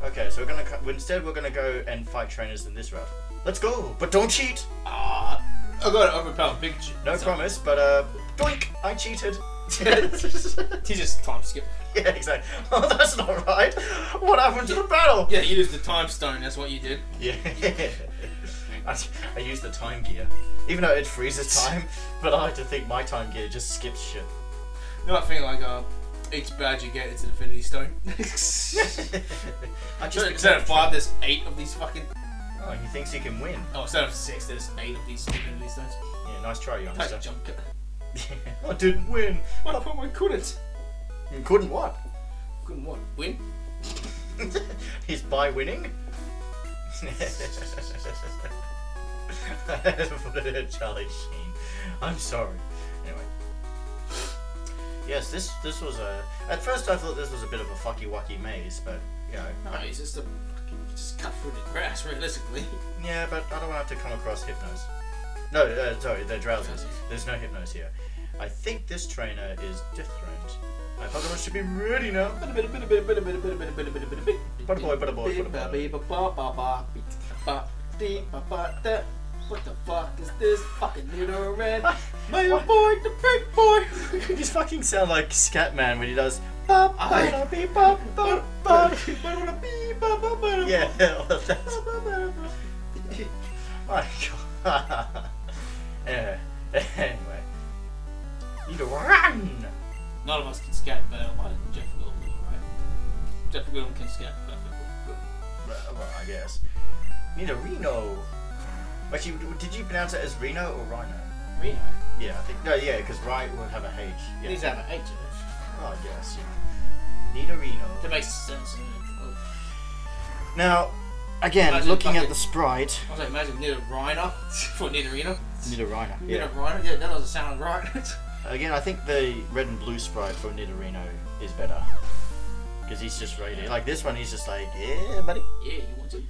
Okay, so we're gonna go and fight trainers in this route. Let's go, but don't cheat. I got to overpower Pikachu. No promise, but doink! I cheated. He just time skip. Yeah, exactly. Oh, that's not right. What happened to the battle? Yeah, you used the time stone. That's what you did. Yeah. I used the time gear, even though it freezes time. But I like to think my time gear just skips shit. You know that thing like each badge you get is an Infinity Stone. Instead of 5, there's 8 of these fucking. Oh, he thinks he can win. Oh, instead of 6, there's 8 of these Infinity Stones. Yeah, nice try, youngster. Jump. I didn't win. What up? I couldn't. You couldn't what? Couldn't what? Win? He's by winning. Charlie Sheen. I'm sorry. Anyway. Yes, this was a. At first, I thought this was a bit of a fucky wucky maze, but you know. No, it's just just cut through the grass, realistically. Yeah, but I don't want to have to come across Hypnos. No, sorry, they're Drowzees. There's no Hypnos here. I think this trainer is dethroned. My Pokemon should be ready now. What the fuck is this? Fucking little red. My boy, the big boy. You just fucking sound like Scatman when he does. Yeah, well, that's. My God. Anyway. Need to run! None of us can scat better than Jeff Goldblum, right? Jeff Goldblum can scat perfectly. Well, I guess. Need a Reno. Actually, did you pronounce it as Reno or Rhino? Reno? Yeah, I think. No, yeah, because Right would have a H. Yeah. Needs to have an H in it. Oh, I guess, yeah. Need a Reno. That makes sense. Now, again, imagine looking fucking, at the sprite. I was like, imagine Nidorino for Nidorino. Nidorino, yeah. Nidorino? Yeah, that doesn't sound right. Again, I think the red and blue sprite for Nidorino is better. Because he's just ready. Like this one, he's just like, yeah, buddy. Yeah, you want to?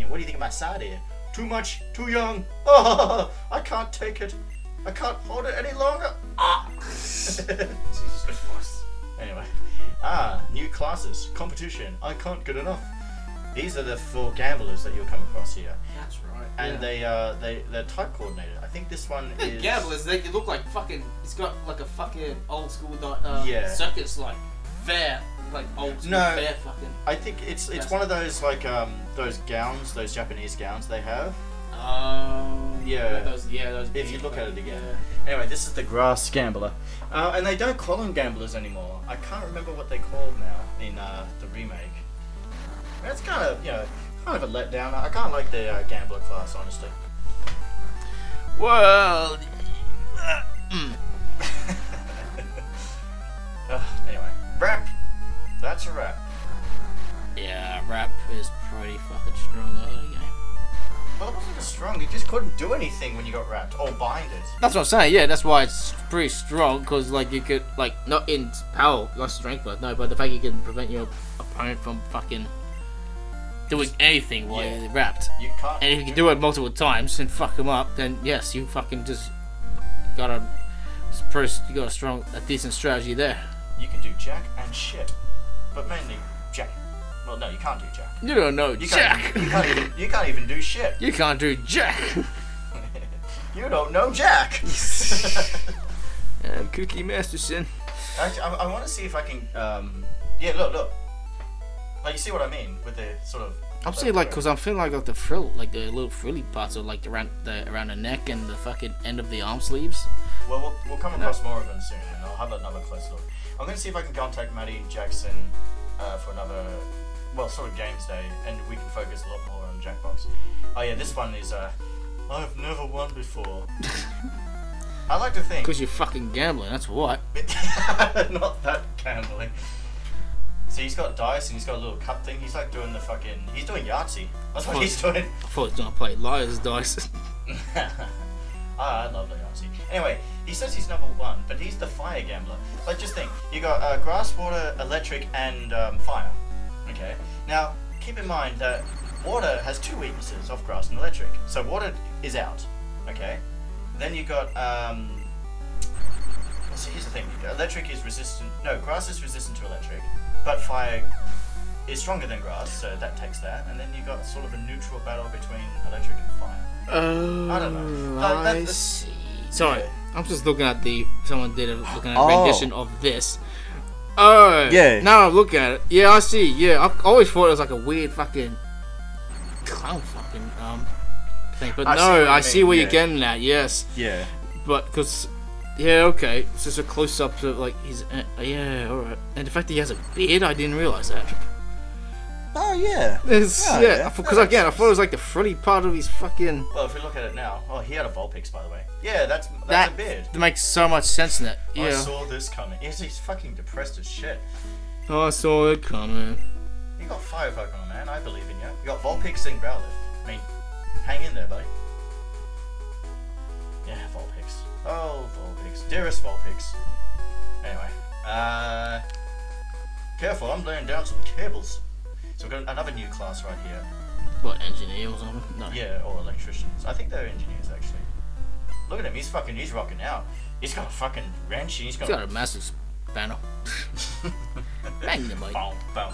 What do you think of my side here? Too much, too young. Oh, I can't take it. I can't hold it any longer. Ah. Jesus Christ. Anyway. New classes. Competition. I can't get enough. These are the 4 gamblers that you'll come across here. That's right. And they're type coordinated. I think this one is... Gamblers, they look like fucking... It's got like a fucking old school circus, like fair, like old school fair fucking... I think it's one of those like those gowns, those Japanese gowns they have. Yeah. Those if you look at it again. Yeah. Anyway, this is the grass gambler. And they don't call them gamblers anymore. I can't remember what they called now in the remake. It's kind of, kind of a letdown. I kind of like the gambler class, honestly. Well... Anyway, rap. That's a wrap. Yeah, rap is pretty fucking strong early game. Well, it wasn't as strong. You just couldn't do anything when you got wrapped or binded. That's what I'm saying. Yeah, that's why it's pretty strong. Because like you could not in power, not strength, but the fact you can prevent your opponent from fucking doing anything while you're wrapped. You can't. And if you can do it multiple times and fuck them up, then yes, you fucking just got a decent strategy there. You can do jack and shit, but mainly jack. Well, no, you can't do jack. You don't know jack. You can't even do shit. You can't do jack. You don't know jack. Cookie Masterson. Actually, I want to see if I can. Yeah, look. Like, you see what I mean with the sort of. I'm saying because I'm feeling like the frill, like the little frilly parts are like around the neck and the fucking end of the arm sleeves. Well, we'll come across more of them soon, and I'll have another close look. I'm going to see if I can contact Maddie Jackson for another, sort of games day, and we can focus a lot more on Jackbox. Oh yeah, this one is I've never won before. I like to think. Because you're fucking gambling, that's what. Not that gambling. See, he's got dice and he's got a little cup thing. He's like doing he's doing Yahtzee. That's what he's doing. I thought he was going to play Liar's Dice. I love the Yahtzee. Anyway, he says he's number 1, but he's the fire gambler. Like, just think, you got grass, water, electric, and fire. Okay? Now, keep in mind that water has 2 weaknesses of grass and electric. So water is out. Okay? Then you got, here's the thing. Electric is resistant, grass is resistant to electric, but fire is stronger than grass, so that takes that. And then you got sort of a neutral battle between electric and fire. I don't know. I see. Sorry, Yeah. I'm just looking at someone did looking at a Oh. rendition of this. Oh, Yeah. Now I look at it. Yeah, I see. Yeah, I always thought it was like a weird fucking clown fucking thing, but I see no, what you I see mean, where yeah. you're getting at. Yes, Yeah. but because yeah, okay, it's just a close up of like his yeah, all right, and the fact that he has a beard, I didn't realize that. Oh yeah. It's, Oh, yeah, yeah. because again, I thought it was like the fronty part of his fucking. Well, if we look at it now, oh, he had a Vulpix, by the way. Yeah, that's That a beard. makes so much sense in that. I Yeah. saw this coming. Yes, he's fucking depressed as shit. I saw it coming. You got fire Pokemon, man. I believe in you. You got Vulpix and Growlithe. I mean, hang in there, buddy. Yeah, Vulpix. Oh, Vulpix. Dearest Vulpix. Anyway, careful, I'm laying down some cables. So we've got another new class right here. What, engineer or something? No. Yeah, or electricians. I think they're engineers, actually. Look at him, he's rocking out. He's got a fucking wrench and he's He's got got a massive spanner. Magnemite. Boom, boom.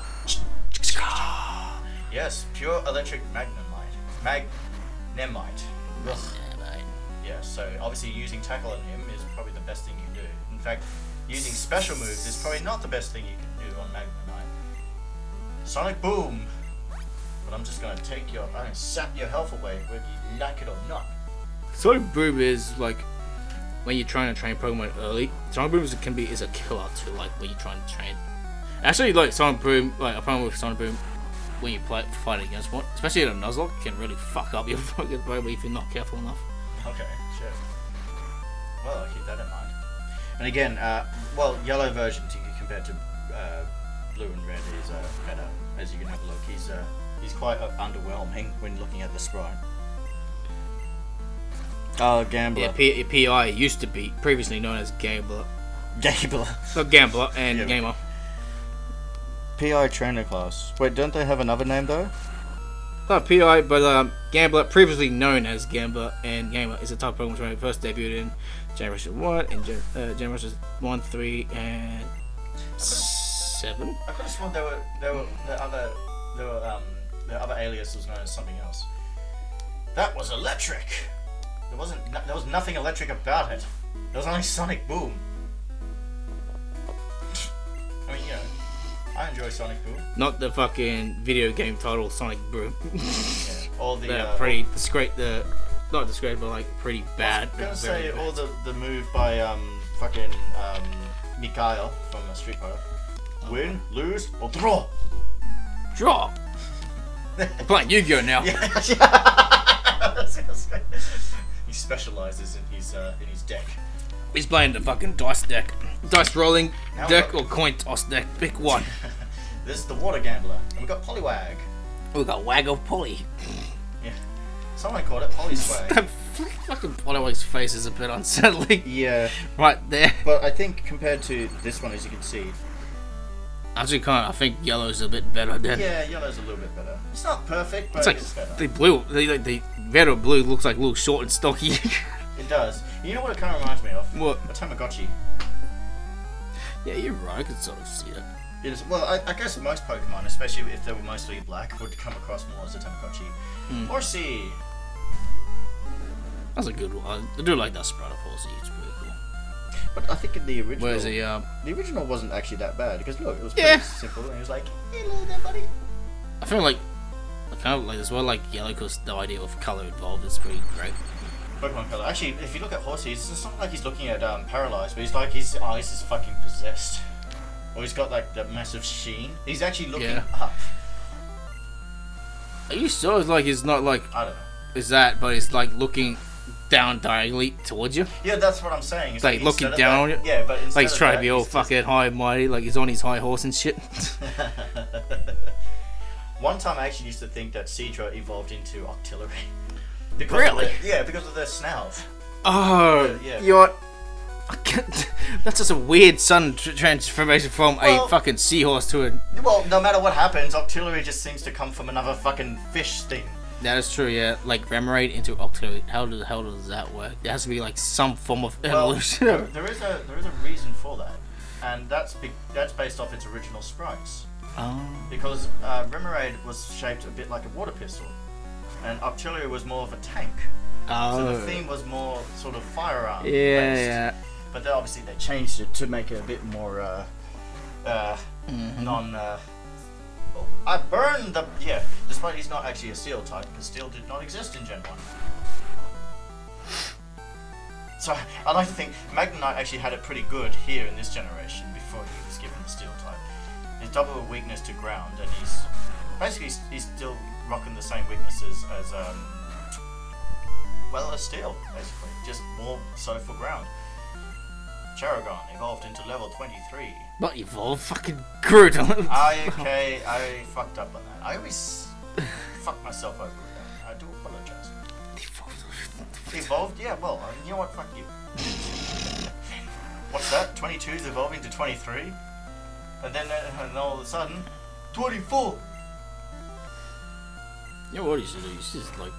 Yes, pure electric magnemite. Magnemite. Ugh. Magnemite. Yeah, so obviously using tackle on him is probably the best thing you can do. In fact, using special moves is probably not the best thing you can do on Magnemite. Sonic Boom! But I'm just gonna I'm gonna sap your health away whether you like it or not. Sonic Boom is like when you're trying to train Pokemon early. Sonic Boom is a killer too. Like when you're trying to train. Actually, like Sonic Boom, like a problem with Sonic Boom when you fight against one, especially at a Nuzlocke, can really fuck up your fucking Pokemon if you're not careful enough. Okay, shit. Well, I'll keep that in mind. And again, well, yellow version compared to blue and red is better. As you can have a look, he's quite underwhelming when looking at the sprite. Oh, Gambler. Yeah, PI used to be previously known as Gambler. Gambler. So Gambler and Yeah. Gamer. PI trainer class. Wait, don't they have another name though? Not PI, but Gambler, previously known as Gambler and Gamer, is a type of Pokemon when it first debuted in Generation 1 and Generation 1, 3, and 7. I could have sworn there were the other alias was known as something else. That was electric. There was nothing electric about it. There was only Sonic Boom. I mean, you know, I enjoy Sonic Boom. Not the fucking video game title Sonic Boom. Yeah, all the pretty not discreet, but like pretty bad. I was gonna Very say bad. all the move by fucking Mikhail from Street Fighter. Win, lose, or draw. Draw. We're playing Yu-Gi-Oh now. He specializes in his deck. He's playing the fucking dice deck, dice rolling Now deck we or coin toss deck. Pick one. This is the Water Gambler, and we got Poliwag. We got Wag of Polly. Yeah, someone called it Polyswag. That fucking Poliwag's face is a bit unsettling. Yeah, Right there. but I think compared to this one, as you can see, Actually, I think yellow's a bit better than. yeah, yellow's a little bit better. It's not perfect, but It's like it's better. the blue, the red or blue looks like a little short and stocky. It does. You know what it kind of reminds me of? What? A Tamagotchi. Yeah, you're right. I can sort of see that. It is, well, I guess most Pokemon, especially if they were mostly black, would come across more as a Tamagotchi. Or C. That's a good one. I do like that Sprite of Horsey. It's pretty cool. But I think in the original, Where's the the original wasn't actually that bad because look, it was Yeah. pretty simple and it was like, hello there, buddy. I feel like I kind of like as well like yellow because the idea of color involved is pretty great. Pokemon color. Actually, if you look at Horsey, it's not like he's looking at paralyzed, but he's like his eyes is fucking possessed, or he's got like that massive sheen. He's actually looking up. Are you sure? Like he's not like I don't know. is that, but he's like looking down diagonally towards you. Yeah, that's what I'm saying. It's Like looking instead of down on that- you? Yeah, but instead Like he's of trying that, to be all he's just- fucking high and mighty, like he's on his high horse and shit. One time I actually used to think that Seadra evolved into Octillery. Because Really? Of yeah, because of their snouts. Oh, Yeah. you're. I can't, that's just a weird sudden transformation from Well- a fucking seahorse to a. Well, no matter what happens, Octillery just seems to come from another fucking fish thing. That is true, yeah. Like Remoraid into Octillery. How the hell does that work? There has to be like some form of evolution. Well, there is a reason for that, and that's based off its original sprites. Oh. Because Remoraid was shaped a bit like a water pistol, and Octillery was more of a tank. Oh. So the theme was more sort of firearm based. Yeah. But then obviously they changed it to make it a bit more non. I burned the Despite he's not actually a steel type, because steel did not exist in Gen 1. So I like to think Magnemite actually had it pretty good here in this generation before he was given the steel type. His double weakness to ground, and he's still rocking the same weaknesses as as steel, basically, just more so for ground. Charagon evolved into level 23. Not evolved, fucking grew to level. I fucked up on that. I always fuck myself over with that. I do apologize. Evolved? Yeah, well, you know what? Fuck you. What's that? 22's evolving to 23? And then all of a sudden, 24! You know what you should do? You should just, like,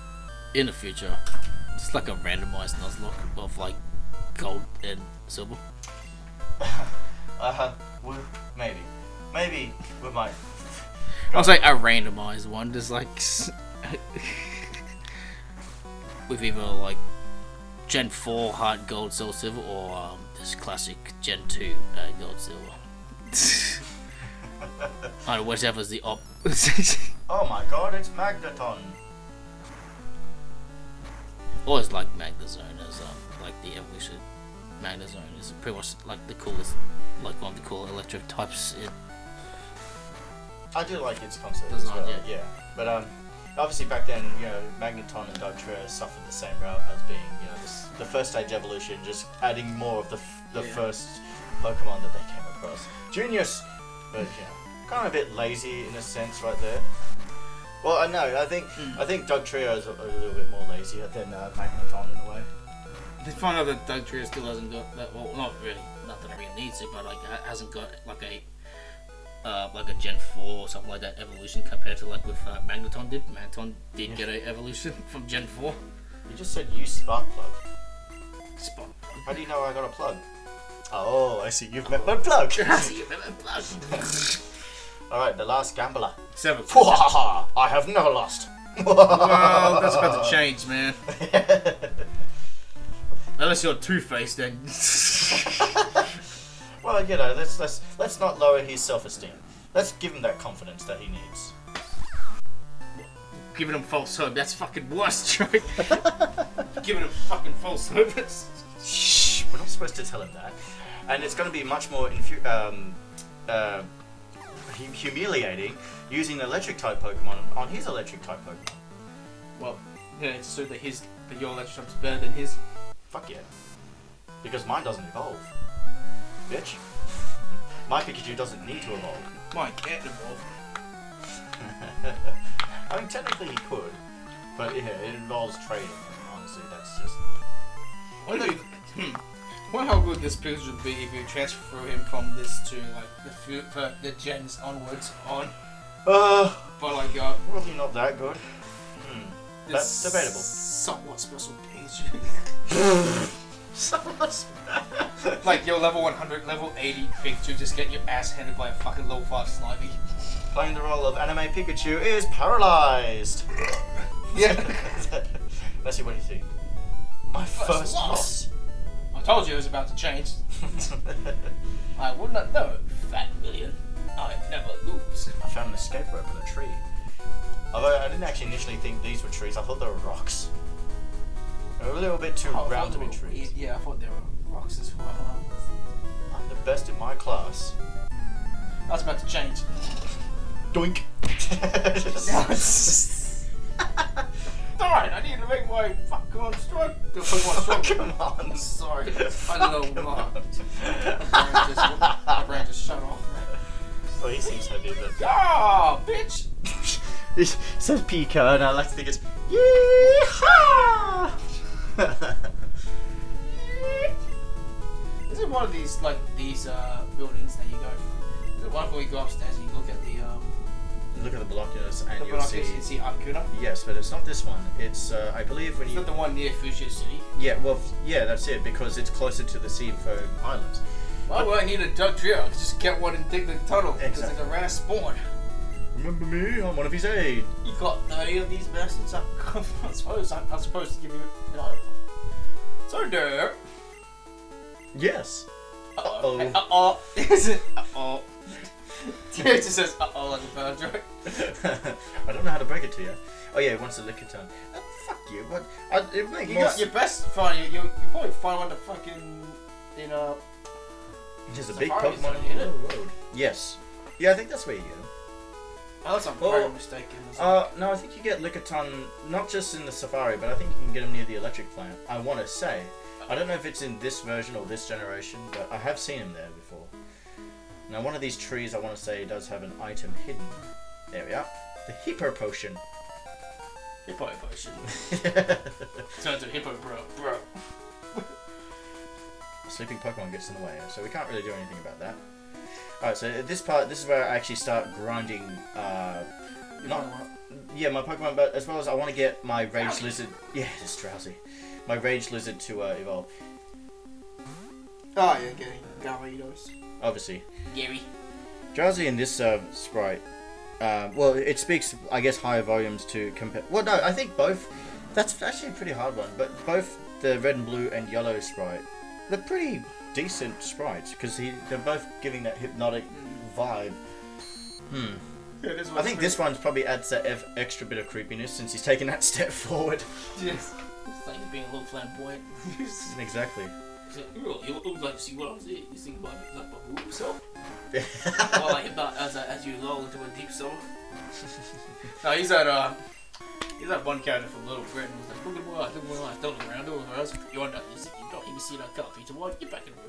in the future, just like a randomized Nuzlocke of, like, gold and silver. Maybe. Maybe we might. I'll say a randomized one, just like with either like Gen 4 hard gold, silver, or this classic Gen 2 gold, silver. I don't know, whatever's the op. Oh my god, it's Magneton! Always like Magnezone as like the evolution. Magnezone is pretty much like the coolest, like one of the cool electric types. I do like its concept Design, as well. yeah. Yeah, but obviously back then, Magneton and Dugtrio suffered the same route as being, the first stage evolution, just adding more of the first Pokemon that they came across. Junius, but kind of a bit lazy in a sense, right there. Well, I know. I think Dugtrio is a little bit more lazy than Magneton in a way. They find out that Dugtrio still hasn't got that. Well, not really. Not that it really needs it, but like hasn't got like a Gen 4 or something like that evolution compared to like with Magneton did. Magneton did get an evolution from Gen 4. You just said use Sparkplug. Spark. How do you know I got a plug? Oh, I see. You've met my plug. All right, the last gambler. 7. I have never lost. Well, that's about to change, man. Unless you're Two-Face, then. Well, let's not lower his self-esteem. Let's give him that confidence that he needs. Giving him false hope. That's fucking worse, Troy. Giving him fucking false hope. Shh, we're not supposed to tell him that. And it's going to be much more humiliating using electric type Pokemon on his electric type Pokemon. Well, yeah, it's so that your electric type is better than his. Fuck yeah. Because mine doesn't evolve. Bitch. My Pikachu doesn't need to evolve. Mine can't evolve. I mean, technically he could, but it involves trading. Honestly, that's just. Wonder how good this Pikachu would be if you transfer him from this to like the gens onwards on. But like probably not that good. That's debatable. Somewhat special Pikachu. Like your level 100, level 80 Pikachu just get your ass handed by a fucking low 5 Snivy. Playing the role of anime Pikachu is paralyzed. Yeah. Let's see what you think. My first loss. I told you it was about to change. I would not know, Fat Million. I never lose. I found an escape rope in a tree. Although I didn't actually initially think these were trees, I thought they were rocks. They were a little bit too round to be trees. Yeah, I thought they were rocks as well. I'm the best in my class. That's about to change. Doink! Alright, I need to make my Pokemon strong. Pokemon! Sorry, I don't know my brain just shut off. Well, he seems happy with it. Ah, bitch! It says Pika, and I like to think it's Yeehaw! Is it one of these buildings that you go? Is it one where you go upstairs and you look at the Look at the binoculars and the you'll see. binoculars and see Arcuna? Yes, but it's not this one. It's I believe when Is you. that the one near Fuchsia City? Yeah, well, yeah, that's it because it's closer to the Sea Foam Islands. Why would I need a duck drill? I could just get one and dig the tunnel. Because Exactly. it's a rare spawn. Remember me? I'm one of his aid. You got 30 of these bastards. I suppose I'm supposed to give you an item. So there. Yes. Uh-oh. Uh-oh. Uh-oh. Is it? Uh-oh. It just says uh-oh like a bad joke. I don't know how to break it to you. Oh yeah, he wants a Lickitung. Fuck you. What? It make You more got your best find. You probably find one to fucking in There's a big Safari, Pokemon isn't it? in the road. Yes. Yeah, I think that's where you get him. Unless I'm Oh, very mistaken. No, I think you get Lickitung not just in the Safari, but I think you can get him near the electric plant. I want to say. I don't know if it's in this version or this generation, but I have seen him there before. Now, one of these trees, I want to say, does have an item hidden. There we are. The Hippo Potion. Hippo potion. Turns to hippo, bro. A sleeping Pokemon gets in the way, so we can't really do anything about that. Alright, so this part, this is where I actually start grinding, yeah, my Pokemon, but as well as I want to get my Rage Lizard, yeah, it's Drowzee, my Rage Lizard to evolve. Oh, you're getting Gyarados. Obviously. Gary. Drowzee in this sprite, well, it speaks, I guess, higher volumes to compare. Well, no, I think both. That's actually a pretty hard one, but both the red and blue and yellow sprite, they're pretty decent sprites because they're both giving that hypnotic vibe. Yeah, I think this one's probably adds that extra bit of creepiness since he's taken that step forward. Yes. It's like being a little flamboyant. Exactly. You would like to see what I was eating. You think about me like my whoop self? Or like about as you lull into a deep soul. No, he's that one character from Little Britain who's like, look at my life, don't look around, don't look around. You don't even see that coffee tomorrow, get back in the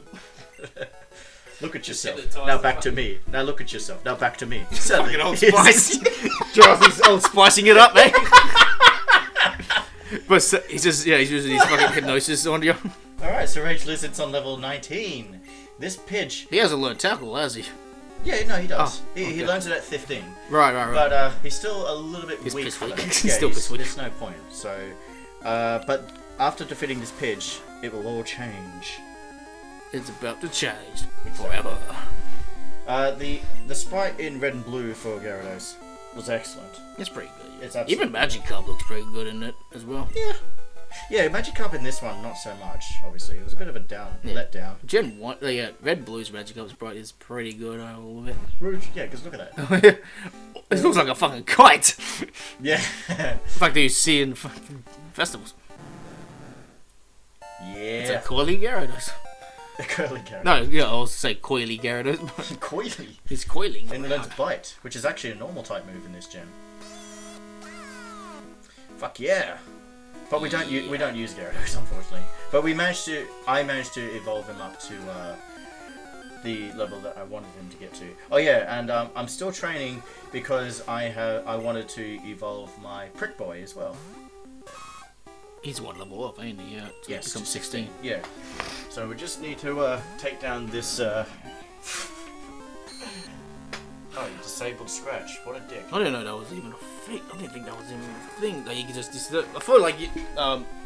room. Look at yourself. Hypnotize Now the back fuck. to me. Now look at yourself. Now back to me. Fucking Old Spice. Drowzee's Old Spicing it up, man. But he's using his fucking hypnosis on you. Alright, so Rage Lizard's on level 19. This Pidge... He hasn't learned tackle, has he? Yeah, no, he does. Oh, He okay. learns it at 15. Right. But he's still a little bit He's weak piss for weak. that. He's Yeah, still piss weak. There's no point. So, but after defeating this Pidge, it will all change. It's about to change forever. The sprite in red and blue for Gyarados was excellent. It's pretty good. Yeah. It's absolutely Even Magikarp looks pretty good in it as well. Yeah, Magikarp in this one, not so much, obviously. It was a bit of a letdown. Gen 1, Red Blue's Magikarp sprite is pretty good, I love it. Yeah, because look at that. It looks like a fucking kite! Yeah. The fact that you see in fucking festivals. It's a Yeah. coily Gyarados. The curly Gyarados. No, yeah, I'll say coily Gyarados. Coily. It's coiling. And it learns Bite, which is actually a normal type move in this gen. Fuck yeah. But we don't use Gyarados, unfortunately. But I managed to evolve him up to the level that I wanted him to get to. Oh yeah, and I'm still training because I wanted to evolve my Prick Boy as well. He's one level up, ain't he? Yeah. So Yes, become 16. Yeah. So we just need to take down this. Oh, you disabled Scratch. What a dick. I didn't know that was even a thing. I didn't think that was even a thing that you could just disable. I feel like you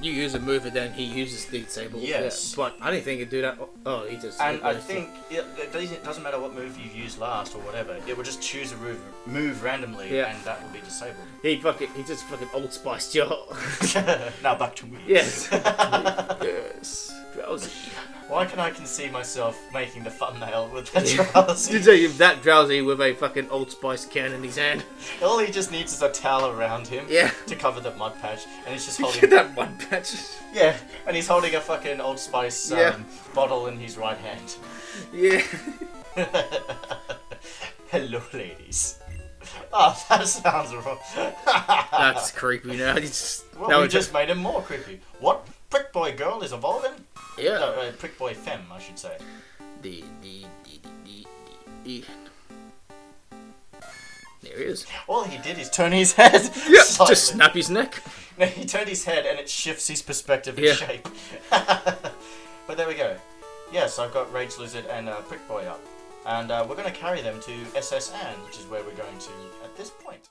use a move and then he uses the disable. Yes. Yeah, but I didn't think he'd do that. Oh, he just. And I think it doesn't matter what move you use last or whatever. It will just choose a move randomly, Yeah. and that will be disabled. He just fucking Old Spiced you. Now back to me. Yes. Yes. Drowzee. Why can I see myself making the thumbnail with that Drowzee? Did you say that Drowzee with a fucking Old Spice can in his hand? All he just needs is a towel around him Yeah. to cover the mud patch, and he's just holding. Get that one patch. Yeah, and he's holding a fucking Old Spice Yeah. bottle in his right hand. Yeah. Hello, ladies. Oh, that sounds wrong. That's creepy now. Well, we just made him more creepy. What? Prick Boy girl is evolving? Yeah. No, Prick Boy femme, I should say. The. There he is. All he did is turn his head. Yeah, slightly. just snap his neck. No, he turned his head and it shifts his perspective and Yeah. shape. But there we go. Yes, I've got Rage Lizard and Prick Boy up. And we're going to carry them to SS Anne, which is where we're going to at this point.